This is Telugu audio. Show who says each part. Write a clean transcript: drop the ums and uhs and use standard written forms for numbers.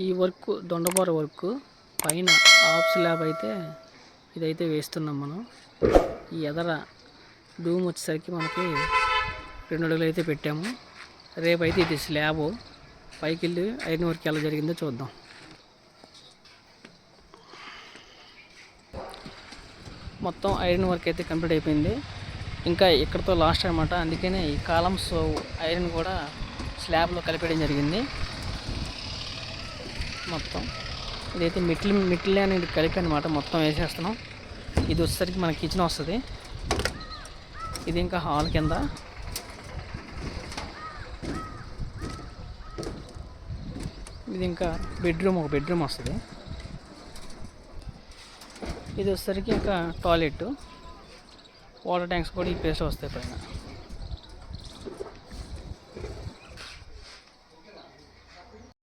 Speaker 1: ఈ వర్క్ దొండబోర వర్క్ పైన హాఫ్ స్లాబ్ అయితే ఇదైతే వేస్తున్నాం మనం. ఈ ఎదర డూమ్ వచ్చేసరికి మనకి 2 అడుగులు అయితే పెట్టాము. రేపైతే ఇది స్లాబ్ పైకి వెళ్ళి ఐరన్ వర్క్ ఎలా జరిగిందో చూద్దాం. మొత్తం ఐరన్ వర్క్ అయితే కంప్లీట్ అయిపోయింది. ఇంకా ఇక్కడతో లాస్ట్ అనమాట. అందుకనే ఈ కాలమ్స్ ఐరన్ కూడా స్లాబ్లో కలిపేయడం జరిగింది. మొత్తం ఇదైతే మిట్లు అనేది కలిపి అనమాట. మొత్తం వేసేస్తున్నాం. ఇది వచ్చేసరికి మన కిచెన్ వస్తుంది. ఇది ఇంకా హాల్ కింద. ఇది ఇంకా ఒక బెడ్రూమ్ వస్తుంది. ఇది వచ్చేసరికి ఇంకా టాయిలెట్, వాటర్ ట్యాంక్స్ కూడా ఈ ప్లేస్లో వస్తాయి పైన.